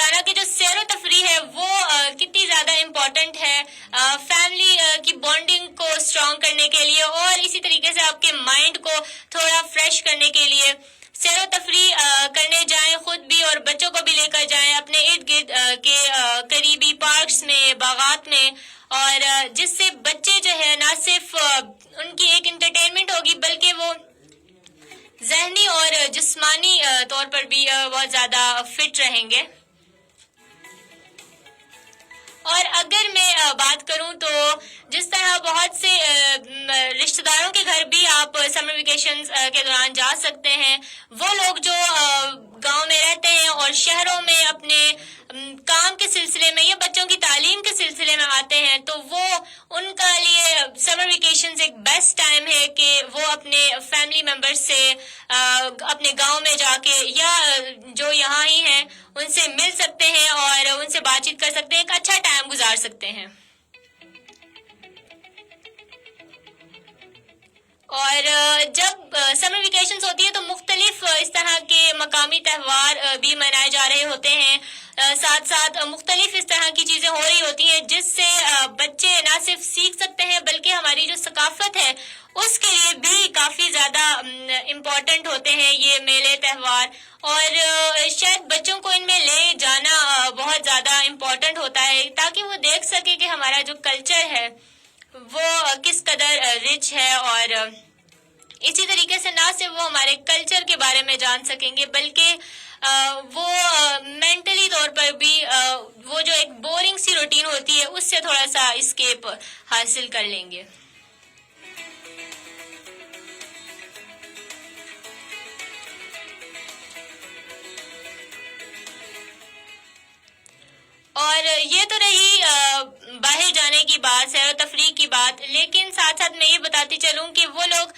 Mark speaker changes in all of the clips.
Speaker 1: بتانا کہ جو سیر و تفریح ہے وہ کتنی زیادہ امپورٹنٹ ہے فیملی کی بانڈنگ کو اسٹرانگ کرنے کے لیے، اور اسی طریقے سے آپ کے مائنڈ کو تھوڑا فریش کرنے کے لیے سیر و تفریح کرنے جائیں، خود بھی اور بچوں کو بھی لے کر جائیں اپنے ارد گرد کے قریبی پارکس میں، باغات میں، اور جس سے بچے جو ہے نہ صرف ان کی ایک انٹرٹینمنٹ ہوگی بلکہ وہ ذہنی اور جسمانی طور پر بھی بہت زیادہ فٹ رہیں گے۔ اور اگر میں بات کروں تو جس طرح بہت سے رشتہ داروں کے گھر بھی آپ سمر ویکیشن کے دوران جا سکتے ہیں، وہ لوگ جو گاؤں میں رہتے ہیں اور شہروں میں اپنے کام کے سلسلے میں یا بچوں کی تعلیم کے سلسلے میں آتے ہیں، تو وہ ان کا لیے سمر ویکیشن ایک بیسٹ ٹائم ہے کہ وہ اپنے فیملی ممبر سے اپنے گاؤں میں جا کے یا جو یہاں ہی ہیں ان سے مل سکتے ہیں اور ان سے بات چیت کر سکتے ہیں، ایک اچھا ٹائم گزار سکتے ہیں۔ اور جب سمر ویکیشنز ہوتی ہے تو مختلف اس طرح کے مقامی تہوار بھی منائے جا رہے ہوتے ہیں، ساتھ ساتھ مختلف اس طرح کی چیزیں ہو رہی ہوتی ہیں جس سے بچے نہ صرف سیکھ سکتے ہیں بلکہ ہماری جو ثقافت ہے اس کے لیے بھی کافی زیادہ امپورٹنٹ ہوتے ہیں یہ میلے تہوار، اور شاید بچوں کو ان میں لے جانا بہت زیادہ امپورٹنٹ ہوتا ہے تاکہ وہ دیکھ سکے کہ ہمارا جو کلچر ہے وہ کس قدر رچ ہے، اور اسی طریقے سے نہ صرف وہ ہمارے کلچر کے بارے میں جان سکیں گے بلکہ وہ مینٹلی طور پر بھی وہ جو ایک بورنگ سی روٹین ہوتی ہے اس سے تھوڑا سا اسکیپ حاصل کر لیں گے۔ اور یہ تو رہی باہر جانے کی بات، سیر و تفریح کی بات، لیکن ساتھ ساتھ میں یہ بتاتی چلوں کہ وہ لوگ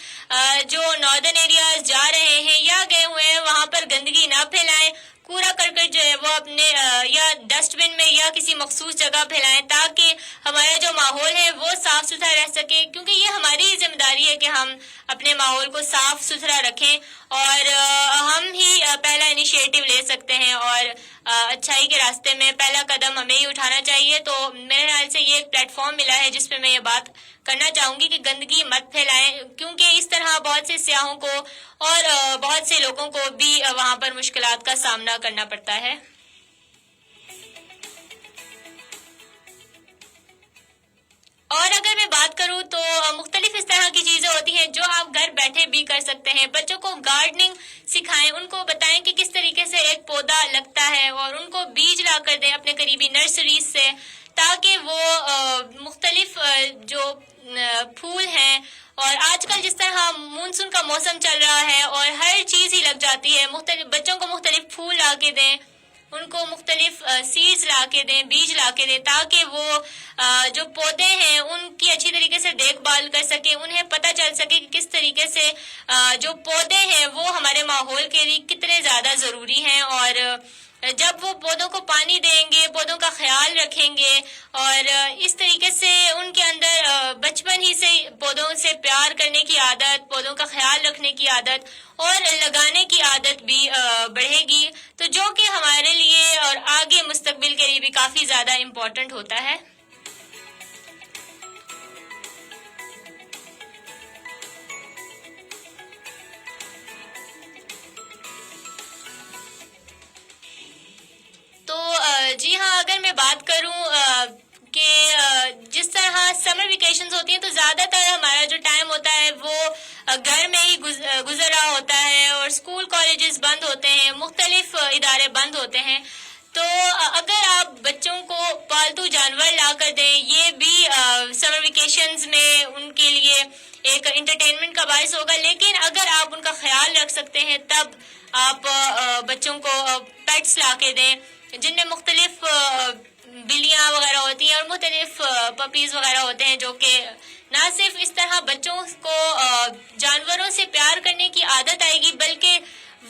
Speaker 1: جو ناردرن ایریاز جا رہے ہیں یا گئے ہوئے ہیں وہاں پر گندگی نہ پھیلائیں، کوڑا کرکٹ جو ہے وہ اپنے یا ڈسٹ بن میں یا کسی مخصوص جگہ پھیلائیں تاکہ ہمارا جو ماحول ہے وہ صاف ستھرا رہ سکے، کیونکہ یہ ہماری ذمہ داری ہے کہ ہم اپنے ماحول کو صاف ستھرا رکھیں، اور ہم ہی پہلا انیشیٹو لے سکتے ہیں اور اچھائی کے راستے میں پہلا قدم ہمیں ہی اٹھانا چاہیے۔ تو میرے خیال سے یہ ایک پلیٹ فارم ملا ہے جس پہ میں یہ بات کرنا چاہوں گی کہ گندگی مت پھیلائیں، کیونکہ اس طرح بہت سے سیاحوں کو اور بہت سے لوگوں کو بھی وہاں پر مشکلات کا سامنا کرنا پڑتا ہے۔ اور اگر میں بات کروں تو مختلف اس طرح کی چیزیں ہوتی ہیں جو آپ گھر بیٹھے بھی کر سکتے ہیں۔ بچوں کو گارڈننگ سکھائیں، ان کو بتائیں کہ کس طریقے سے ایک پودا لگتا ہے، اور ان کو بیج لا کر دیں اپنے قریبی نرسریز سے تاکہ وہ مختلف جو پھول ہیں، اور آج کل جس طرح مونسون کا موسم چل رہا ہے اور ہر چیز ہی لگ جاتی ہے، مختلف بچوں کو مختلف پھول لا کے دیں، ان کو مختلف سیڈز لا کے دیں، بیج لا کے دیں تاکہ وہ جو پودے ہیں ان کی اچھی طریقے سے دیکھ بھال کر سکیں، انہیں پتہ چل سکے کہ کس طریقے سے جو پودے ہیں وہ ہمارے ماحول کے لیے کتنے زیادہ ضروری ہیں، اور جب وہ پودوں کو پانی دیں گے، پودوں کا خیال رکھیں گے، اور اس طریقے سے ان کے اندر بچپن ہی سے پودوں سے پیار کرنے کی عادت، پودوں کا خیال رکھنے کی عادت اور لگانے کی عادت بھی بڑھے گی، تو جو کہ ہمارے لیے اور آگے مستقبل کے لیے بھی کافی زیادہ امپورٹنٹ ہوتا ہے۔ تو جی ہاں، اگر میں بات کروں کہ جس طرح سمر ویکیشنز ہوتی ہیں تو زیادہ تر ہمارا جو ٹائم ہوتا ہے وہ گھر میں ہی گزر رہا ہوتا ہے، اور اسکول کالجز بند ہوتے ہیں، مختلف ادارے بند ہوتے ہیں، تو اگر آپ بچوں کو پالتو جانور لا کر دیں، یہ بھی سمر ویکیشنز میں ان کے لیے ایک انٹرٹینمنٹ کا باعث ہوگا، لیکن اگر آپ ان کا خیال رکھ سکتے ہیں تب آپ بچوں کو پیٹس لا کے دیں جن میں مختلف بلیاں وغیرہ ہوتی ہیں اور مختلف پپیز وغیرہ ہوتے ہیں، جو کہ نہ صرف اس طرح بچوں کو جانوروں سے پیار کرنے کی عادت آئے گی بلکہ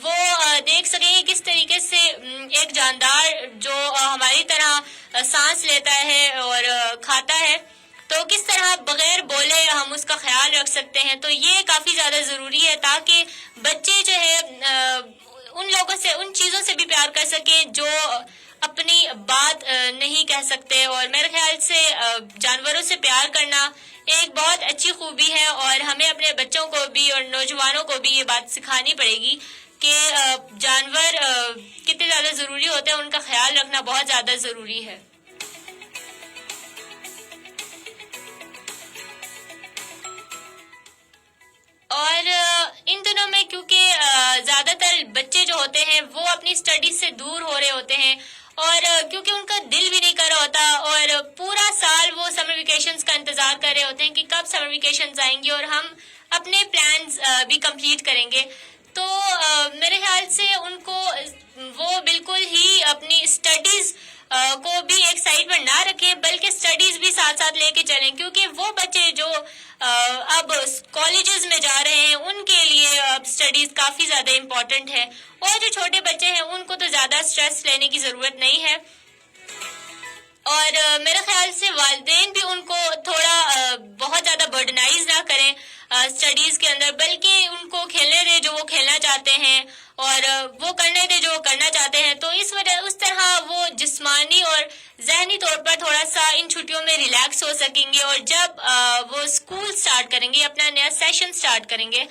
Speaker 1: وہ دیکھ سکیں گے کس طریقے سے ایک جاندار جو ہماری طرح سانس لیتا ہے اور کھاتا ہے تو کس طرح بغیر بولے ہم اس کا خیال رکھ سکتے ہیں۔ تو یہ کافی زیادہ ضروری ہے تاکہ بچے جو ہے ان لوگوں سے، ان چیزوں سے بھی پیار کر سکیں جو اپنی بات نہیں کہہ سکتے. اور میرے خیال سے جانوروں سے پیار کرنا ایک بہت اچھی خوبی ہے, اور ہمیں اپنے بچوں کو بھی اور نوجوانوں کو بھی یہ بات سکھانی پڑے گی کہ جانور کتنے زیادہ ضروری ہوتے ہیں, ان کا خیال رکھنا بہت زیادہ ضروری ہے. اور ان دنوں میں کیونکہ زیادہ تر بچے جو ہوتے ہیں وہ اپنی اسٹڈیز سے دور ہو رہے ہوتے ہیں, اور کیونکہ ان کا دل بھی نہیں کر رہا ہوتا, اور پورا سال وہ سمر ویکیشنز کا انتظار کر رہے ہوتے ہیں کہ کب سمر ویکیشنز آئیں گی اور ہم اپنے پلانز بھی کمپلیٹ کریں گے. تو میرے خیال سے ان کو وہ بالکل ہی اپنی اسٹڈیز کو بھی ایک سائڈ پر نہ رکھیں, بلکہ اسٹڈیز بھی ساتھ ساتھ لے کے چلیں, کیونکہ وہ بچے جو اب کالجز میں جا رہے ہیں ان کے لیے اب اسٹڈیز کافی زیادہ امپورٹنٹ ہے, اور جو چھوٹے بچے ہیں ان کو تو زیادہ اسٹریس لینے کی ضرورت نہیں ہے. اور میرے خیال سے والدین بھی ان کو تھوڑا بہت زیادہ برڈنائز نہ کریں اسٹڈیز کے اندر, بلکہ ان کو کھیلنے دیں جو وہ کھیلنا چاہتے ہیں, اور وہ کرنے دیں جو وہ کرنا چاہتے ہیں. تو اس طرح وہ جسمانی اور ذہنی طور پر تھوڑا سا ان چھٹیوں میں ریلیکس ہو سکیں گے, اور جب وہ اسکول سٹارٹ کریں گے, اپنا نیا سیشن سٹارٹ کریں گے,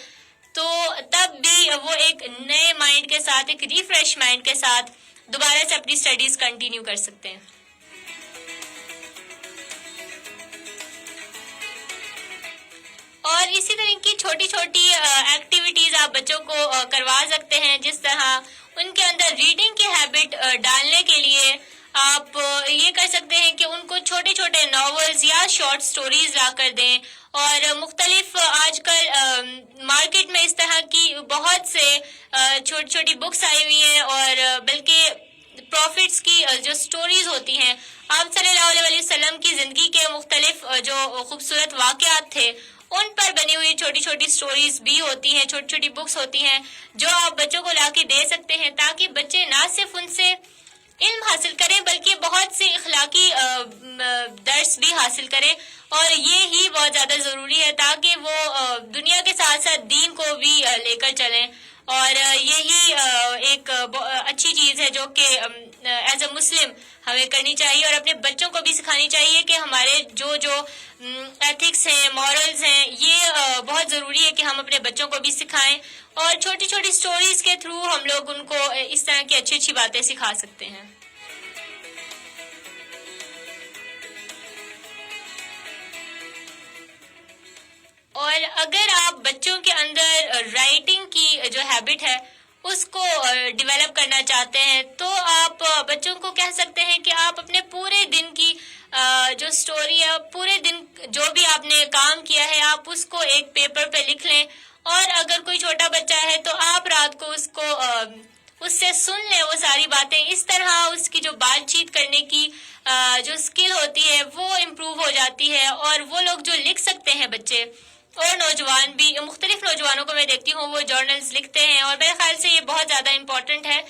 Speaker 1: تو تب بھی وہ ایک نئے مائنڈ کے ساتھ, ایک ریفریش مائنڈ کے ساتھ دوبارہ سے اپنی اسٹڈیز کنٹینیو کر سکتے ہیں. اور اسی طرح کی چھوٹی چھوٹی ایکٹیویٹیز آپ بچوں کو کروا سکتے ہیں, جس طرح ان کے اندر ریڈنگ کی ہیبٹ ڈالنے کے لیے آپ یہ کر سکتے ہیں کہ ان کو چھوٹے چھوٹے ناولز یا شارٹ سٹوریز لا کر دیں, اور مختلف آج کل مارکیٹ میں اس طرح کی بہت سے چھوٹی چھوٹی بکس آئی ہوئی ہیں, اور بلکہ پروفٹس کی جو سٹوریز ہوتی ہیں, آپ صلی اللہ علیہ وسلم کی زندگی کے مختلف جو خوبصورت واقعات تھے ان پر بنی ہوئی چھوٹی چھوٹی سٹوریز بھی ہوتی ہیں, چھوٹی چھوٹی بکس ہوتی ہیں جو آپ بچوں کو لا کے دے سکتے ہیں, تاکہ بچے نہ صرف ان سے علم حاصل کریں بلکہ بہت سے اخلاقی درس بھی حاصل کریں. اور یہ ہی بہت زیادہ ضروری ہے تاکہ وہ دنیا کے ساتھ ساتھ دین کو بھی لے کر چلیں, اور یہی ایک اچھی چیز ہے جو کہ ایز اے مسلم ہمیں کرنی چاہیے, اور اپنے بچوں کو بھی سکھانی چاہیے کہ ہمارے جو ایتھکس ہیں, مورلز ہیں, یہ بہت ضروری ہے کہ ہم اپنے بچوں کو بھی سکھائیں, اور چھوٹی چھوٹی سٹوریز کے تھرو ہم لوگ ان کو اس طرح کی اچھی اچھی باتیں سکھا سکتے ہیں. اور اگر آپ بچوں کے اندر رائٹنگ کی جو ہیبٹ ہے اس کو ڈیولپ کرنا چاہتے ہیں, تو آپ بچوں کو کہہ سکتے ہیں کہ آپ اپنے پورے دن کی جو سٹوری ہے, پورے دن جو بھی آپ نے کام کیا ہے, آپ اس کو ایک پیپر پہ لکھ لیں, اور اگر کوئی چھوٹا بچہ ہے تو آپ رات کو اس سے سن لیں وہ ساری باتیں. اس طرح اس کی جو بات چیت کرنے کی جو اسکل ہوتی ہے وہ امپروو ہو جاتی ہے, اور وہ لوگ جو لکھ سکتے ہیں بچے اور نوجوان بھی, مختلف نوجوانوں کو میں دیکھتی ہوں وہ جرنلز لکھتے ہیں, اور میرے خیال سے یہ بہت زیادہ امپورٹنٹ ہے,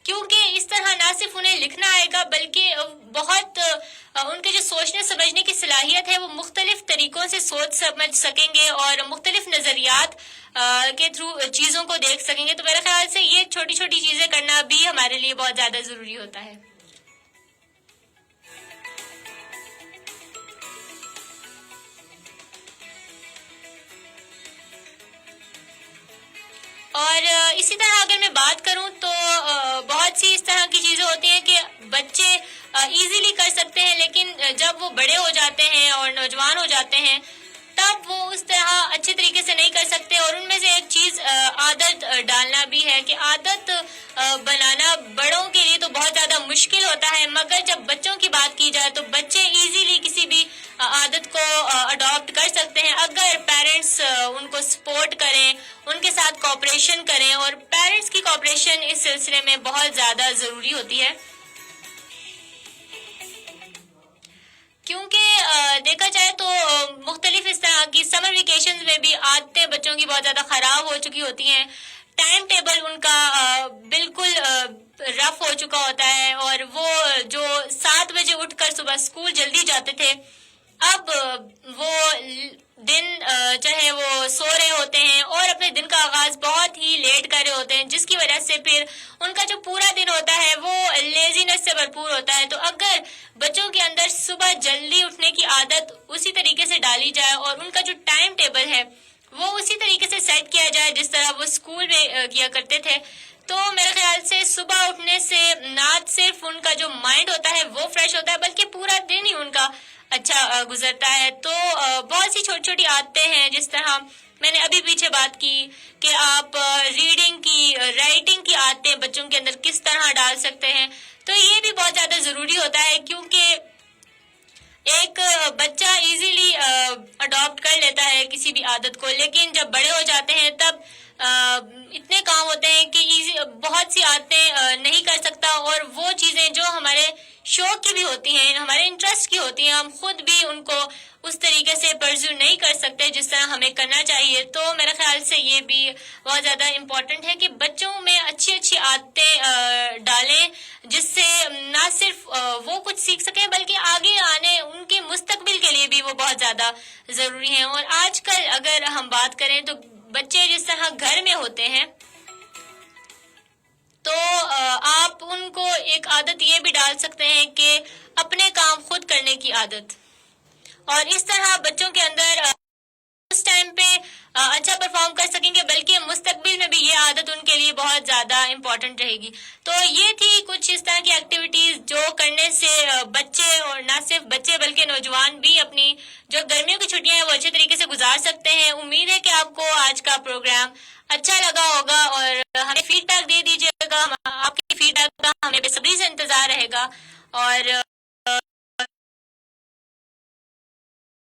Speaker 1: کیونکہ اس طرح نہ صرف انہیں لکھنا آئے گا بلکہ بہت ان کے جو سوچنے سمجھنے کی صلاحیت ہے وہ مختلف طریقوں سے سوچ سمجھ سکیں گے, اور مختلف نظریات کے تھرو چیزوں کو دیکھ سکیں گے. تو میرے خیال سے یہ چھوٹی چھوٹی چیزیں کرنا بھی ہمارے لیے بہت زیادہ ضروری ہوتا ہے. اور اسی طرح اگر میں بات کروں تو بہت سی اس طرح کی چیزیں ہوتی ہیں کہ بچے ایزیلی کر سکتے ہیں, لیکن جب وہ بڑے ہو جاتے ہیں اور نوجوان ہو جاتے ہیں تب وہ اس طرح اچھے طریقے سے نہیں کر سکتے. اور ان میں سے ایک چیز عادت ڈالنا بھی ہے, کہ عادت بنانا بڑوں کے لیے تو بہت زیادہ مشکل ہوتا ہے, مگر جب بچوں کی بات کی جائے تو بچے ایزیلی کسی بھی عادت کو اڈاپٹ کر سکتے ہیں اگر پیرنٹس ان کو سپورٹ کریں, ان کے ساتھ کوآپریشن کریں. اور پیرنٹس کی کوآپریشن اس سلسلے میں بہت زیادہ ضروری ہوتی ہے, کیونکہ دیکھا جائے تو مختلف اس طرح کی سمر ویکیشنز میں بھی عادتیں بچوں کی بہت زیادہ خراب ہو چکی ہوتی ہیں, ٹائم ٹیبل ان کا بالکل رف ہو چکا ہوتا ہے, اور وہ جو 7 بجے اٹھ کر صبح اسکول جلدی جاتے تھے اب وہ دن چاہے وہ سو رہے ہوتے ہیں اور اپنے دن کا آغاز بہت ہی لیٹ کر رہے ہوتے ہیں, جس کی وجہ سے پھر ان کا جو پورا دن ہوتا ہے وہ لیزینس سے بھرپور ہوتا ہے. تو اگر بچوں کے اندر صبح جلدی اٹھنے کی عادت اسی طریقے سے ڈالی جائے اور ان کا جو ٹائم ٹیبل ہے وہ اسی طریقے سے سیٹ کیا جائے جس طرح وہ اسکول میں کیا کرتے تھے, تو میرے خیال سے صبح اٹھنے سے نہ صرف ان کا جو مائنڈ ہوتا ہے وہ فریش ہوتا ہے بلکہ پورا دن ہی ان کا اچھا گزرتا ہے. تو بہت سی چھوٹی چھوٹی عادتیں ہیں, جس طرح میں نے ابھی پیچھے بات کی کہ آپ ریڈنگ کی, رائٹنگ کی عادتیں بچوں کے اندر کس طرح ڈال سکتے ہیں. تو یہ بھی بہت زیادہ ضروری ہوتا ہے, کیونکہ ایک بچہ ایزیلی اڈاپٹ کر لیتا ہے کسی بھی عادت کو, لیکن جب بڑے ہو جاتے ہیں تب اتنے کام ہوتے ہیں کہ بہت سی عادتیں نہیں کر سکتا, اور وہ چیزیں جو ہمارے شوق کی بھی ہوتی ہیں, ہمارے انٹرسٹ کی ہوتی ہیں, ہم خود بھی ان کو اس طریقے سے پرزو نہیں کر سکتے جس طرح ہمیں کرنا چاہیے. تو میرے خیال سے یہ بھی بہت زیادہ امپورٹنٹ ہے کہ بچوں میں اچھی اچھی عادتیں ڈالیں, جس سے نہ صرف وہ کچھ سیکھ سکیں بلکہ آگے آنے ان کے مستقبل کے لیے بھی وہ بہت زیادہ ضروری ہیں. اور آج کل اگر ہم بات کریں تو بچے جس طرح گھر میں ہوتے ہیں تو آپ ان کو ایک عادت یہ بھی ڈال سکتے ہیں کہ اپنے کام خود کرنے کی عادت, اور اس طرح بچوں کے اندر اس ٹائم پہ اچھا پرفارم کر سکیں گے, بلکہ مستقبل میں بھی یہ عادت ان کے لیے بہت زیادہ امپورٹنٹ رہے گی. تو یہ تھی کچھ اس طرح کی ایکٹیویٹیز جو کرنے سے بچے, اور نہ صرف بچے بلکہ نوجوان بھی اپنی جو گرمیوں کی چھٹیاں ہیں وہ اچھے طریقے سے گزار سکتے ہیں. امید ہے کہ آپ کو آج کا پروگرام اچھا لگا ہوگا, اور ہمیں فیڈ بیک دے دیجیے گا, آپ کی فیڈ بیک کا ہمیں بے صبری سے انتظار رہے گا. اور